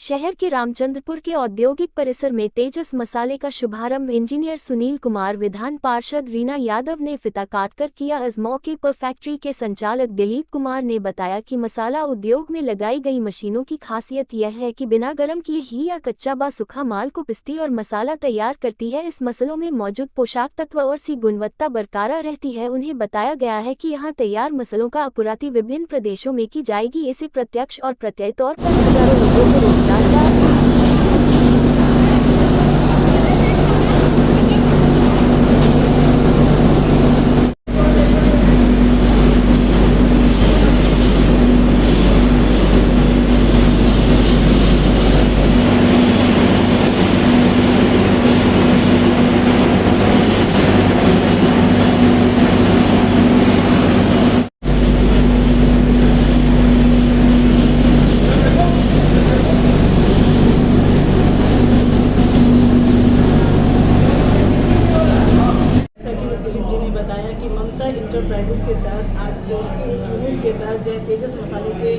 शहर के रामचंद्रपुर के औद्योगिक परिसर में तेजस मसाले का शुभारंभ इंजीनियर सुनील कुमार, विधान पार्षद रीना यादव ने फिता काटकर किया। इस मौके पर फैक्ट्री के संचालक दिलीप कुमार ने बताया कि मसाला उद्योग में लगाई गई मशीनों की खासियत यह है कि बिना गर्म किए ही या कच्चा व सूखा माल को पिसती और मसाला तैयार करती है। इस मसालों में मौजूद पोषक तत्व और सी गुणवत्ता बरकरार रहती है। उन्हें बताया गया है कि यहाँ तैयार मसालों का आपूर्ति विभिन्न प्रदेशों में की जाएगी। इसे प्रत्यक्ष और प्रत्यय तौर पर हजारों लोगों को रोजगार इंटरप्राइजेस के तहत आज उसके यूनिट के तहत जो तेजस मसालों के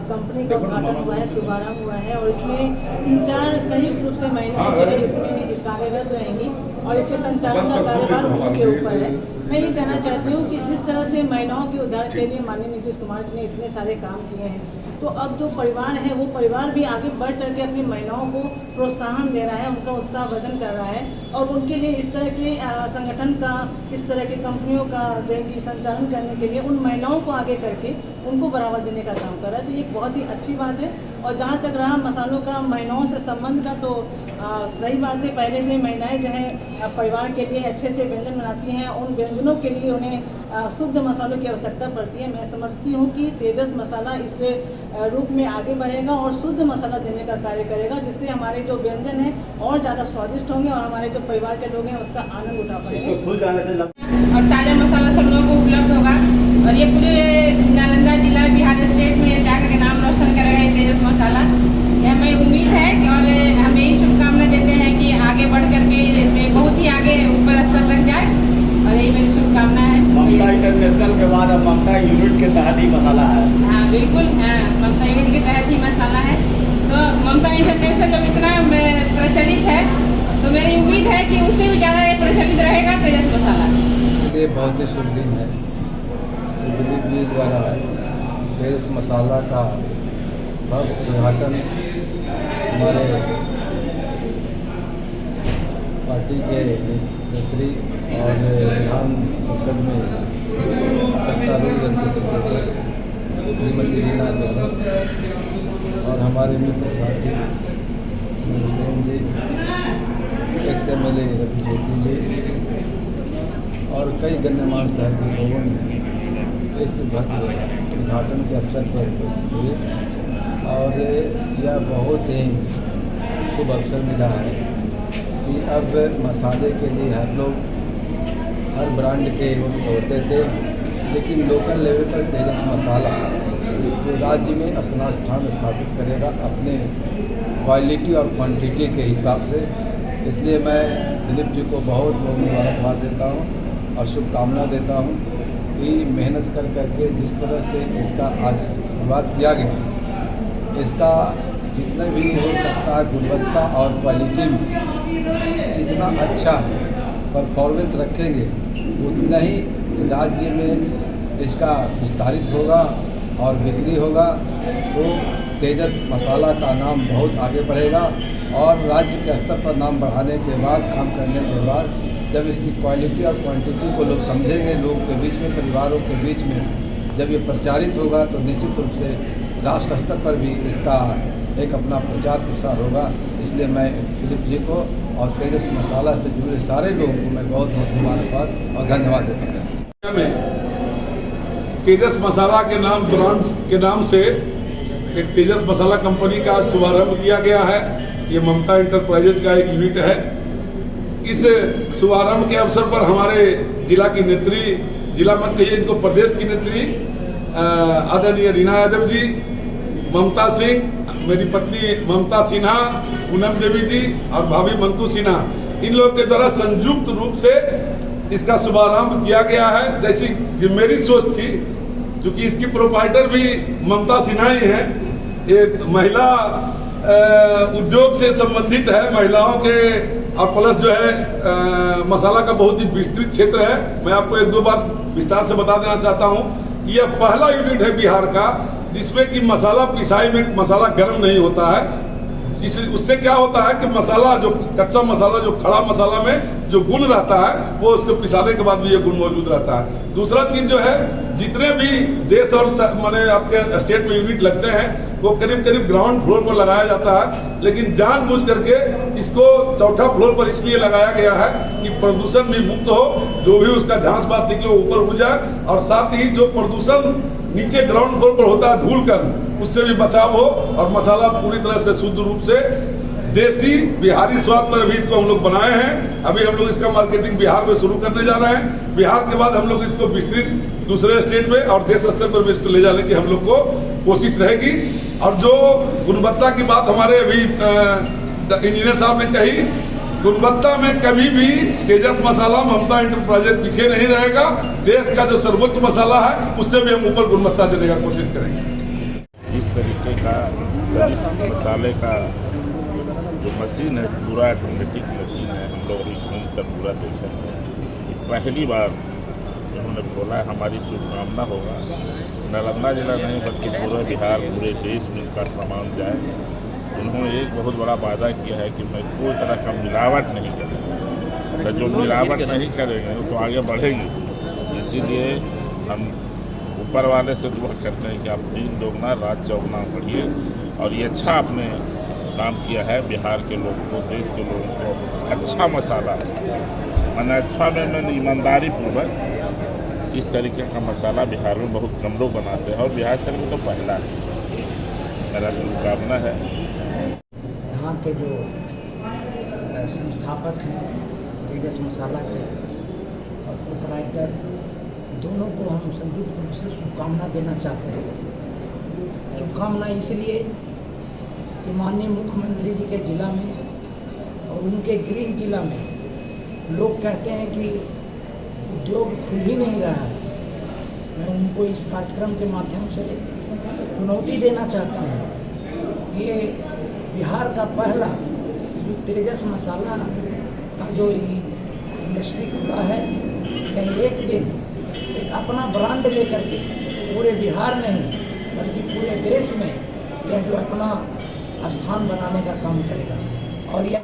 कंपनी का उद्घाटन हुआ है, शुभारंभ हुआ है और इसमें 3-4 संयुक्त रूप से महिलाएं इसमें कार्यरत रहेंगी और इसके संचालन का कार्यभार उनके ऊपर है। मैं ये कहना चाहती हूँ कि जिस तरह से महिलाओं के उद्धार के लिए माननीय नीतीश कुमार जी ने इतने सारे काम किए हैं, तो अब जो परिवार है वो परिवार भी आगे बढ़ चढ़ के अपनी महिलाओं को प्रोत्साहन दे रहा है, उनका उत्साहवर्धन कर रहा है और उनके लिए इस तरह के संगठन का, इस तरह की कंपनियों का जो कि संचालन करने के लिए उन महिलाओं को आगे करके उनको बढ़ावा देने का काम कर रहा है। तो ये बहुत ही अच्छी बात है। और जहाँ तक रहा मसालों का महिलाओं से संबंध का, तो सही बात है, पहले से महिलाएं जो है परिवार के लिए अच्छे अच्छे व्यंजन बनाती हैं। उन व्यंजनों के लिए उन्हें शुद्ध मसालों की आवश्यकता पड़ती है। मैं समझती हूँ कि तेजस मसाला इस रूप में आगे बढ़ेगा और शुद्ध मसाला देने का कार्य करेगा, जिससे हमारे जो व्यंजन हैं और ज़्यादा स्वादिष्ट होंगे और हमारे जो परिवार के लोग हैं उसका आनंद उठा पाएंगे और ताज़ा मसाला सब लोगों को उपलब्ध होगा और ये पूरे नालंदा जिला बिहार स्टेट में जाकर के नाम रोशन करेगा ये तेजस मसाला। ये हमें उम्मीद है कि और हमें यही शुभकामना देते हैं कि आगे बढ़ करके बहुत ही आगे ऊपर स्तर तक जाए और यही मेरी शुभकामना है। ममता इंटरनेशनल के बाद अब ममता यूनिट के तहत ही मसाला है। हाँ बिल्कुल, ममता यूनिट के तहत ही मसाला है। तो ममता इंटरनेशनल जब इतना प्रचलित है तो मेरी उम्मीद है कि उससे भी ज़्यादा प्रचलित रहेगा तेजस मसाला। ये बहुत ही शुभ दिन है। दिलीप जी द्वारा तेजस मसाला का भव्य उद्घाटन हमारे पार्टी के नेत्री और विधान परिषद में सत्तारूढ़ दल के सचिव श्रीमती रीना यादव और हमारे मित्र साथी हुसैन जी, XMLA रवि ज्योति जी और कई गण्यमान्य शहर के लोगों ने इस भव्य उद्घाटन के अवसर पर उपस्थित हुए और यह बहुत ही शुभ अवसर मिला है कि अब मसाले के लिए हर लोग हर ब्रांड के होते थे, लेकिन लोकल लेवल पर तेजस मसाला जो राज्य में अपना स्थान स्थापित करेगा अपने क्वालिटी और क्वांटिटी के हिसाब से। इसलिए मैं दिलीप जी को बहुत बहुत मुबारकबाद देता हूँ और शुभकामना देता हूँ कि मेहनत कर करके जिस तरह से इसका आज शुरुआत किया गया, इसका जितना भी हो सकता है गुणवत्ता और क्वालिटी में जितना अच्छा परफॉर्मेंस रखेंगे उतना ही राज्य में इसका विस्तारित होगा और बिक्री होगा। तो तेजस मसाला का नाम बहुत आगे बढ़ेगा और राज्य के स्तर पर नाम बढ़ाने के बाद, काम करने के बाद जब इसकी क्वालिटी और क्वांटिटी को लोग समझेंगे, लोगों के बीच में, परिवारों के बीच में जब ये प्रचारित होगा तो निश्चित रूप से राष्ट्र स्तर पर भी इसका एक अपना प्रचार प्रसार होगा। इसलिए मैं दिलीप जी को और तेजस मसाला से जुड़े सारे लोगों को मैं बहुत बहुत मुबारकबाद और धन्यवाद देता हूँ। तेजस मसाला के नाम ब्रांड के नाम से एक तेजस मसाला कंपनी का शुभारंभ किया गया है। ये ममता इंटरप्राइजेज का एक यूनिट है। इस शुभारंभ के अवसर पर हमारे जिला की नेत्री, जिला मत कहिए इनको, प्रदेश की नेत्री आदरणीय रीना यादव जी, ममता सिंह, मेरी पत्नी ममता सिन्हा, पूनम देवी जी और भाभी मंतू सिन्हा, इन लोगों के द्वारा संयुक्त रूप से इसका शुभारंभ किया गया है। जैसी मेरी सोच थी, क्योंकि इसकी प्रोप्राइटर भी ममता सिन्हा ही है, ये महिला उद्योग से संबंधित है, महिलाओं के, और प्लस जो है मसाला का बहुत ही विस्तृत क्षेत्र है। मैं आपको एक दो बात विस्तार से बता देना चाहता हूं कि यह पहला यूनिट है बिहार का जिसमें कि मसाला पिसाई में मसाला गर्म नहीं होता है। उससे क्या होता है कि मसाला जो कच्चा मसाला, जो खड़ा मसाला में जो गुण रहता है वो उसको पिसाने के बाद भी ये गुण मौजूद रहता है। दूसरा चीज जो है, जितने भी देश और माने आपके स्टेट में यूनिट लगते हैं वो करीब करीब ग्राउंड फ्लोर पर लगाया जाता है, लेकिन जानबूझ करके इसको चौथा फ्लोर पर इसलिए लगाया गया है कि प्रदूषण भी मुक्त हो, जो भी उसका झांस बास निकले ऊपर उड़ जाए, और साथ ही जो प्रदूषण नीचे ग्राउंड फ्लोर पर होता है धूल कर, उससे भी बचाव हो, और मसाला पूरी तरह से शुद्ध रूप से देसी बिहारी स्वाद पर अभी इसको हम लोग बनाए हैं। अभी हम लोग इसका मार्केटिंग बिहार में शुरू करने जा रहे हैं। बिहार के बाद हम लोग इसको विस्तृत दूसरे स्टेट में और देश स्तर पर भी इसको ले जाने की हम लोग को कोशिश रहेगी। और जो गुणवत्ता की बात हमारे अभी इंजीनियर साहब ने कही, गुणवत्ता में कभी भी तेजस मसाला ममता इंटरप्राइजेज पीछे नहीं रहेगा। देश का जो सर्वोच्च मसाला है उससे भी हम ऊपर गुणवत्ता देने का कोशिश करेंगे। इस तरीके का मसाले का जो मशीन है पूरा ऑटोमेटिक मशीन है, हम लोग अभी घूम कर पूरा देखे हैं। पहली बार उन्होंने खोला, हमारी शुभकामना होगा नालंदा जिला नहीं बल्कि पूरे बिहार, पूरे देश में इनका सामान जाए। उन्होंने एक बहुत बड़ा वादा किया है कि मैं कोई तरह का मिलावट नहीं करूँगा, तो जो मिलावट नहीं करेंगे तो आगे बढ़ेंगे। इसीलिए हम ऊपर वाले से दुआ करते हैं कि आप दिन दोगुना रात चौगुना बढ़िए, और ये अच्छा आपने काम किया है। बिहार के लोगों को, देश के लोगों को अच्छा मसाला है, मैंने अच्छा में मैंने ईमानदारी पूर्वक इस तरीके का मसाला बिहार में बहुत कम लोग बनाते हैं, और बिहार से तो पहला है। मेरा शुभकामना है। यहाँ के जो संस्थापक हैं तेजस मसाला के और प्रोपराइटर, दोनों को हम संयुक्त रूप से शुभकामना देना चाहते हैं। शुभकामना इसलिए कि माननीय मुख्यमंत्री जी के जिला में और उनके गृह जिला में लोग कहते हैं कि उद्योग खुल ही नहीं रहा है। मैं उनको इस कार्यक्रम के माध्यम से चुनौती देना चाहता हूँ। ये बिहार का पहला जो तेजस मसाला का जो इंडस्ट्री खुला है, यह एक दिन एक अपना ब्रांड लेकर के पूरे बिहार नहीं बल्कि पूरे देश में यह जो अपना स्थान बनाने का काम करेगा। और यह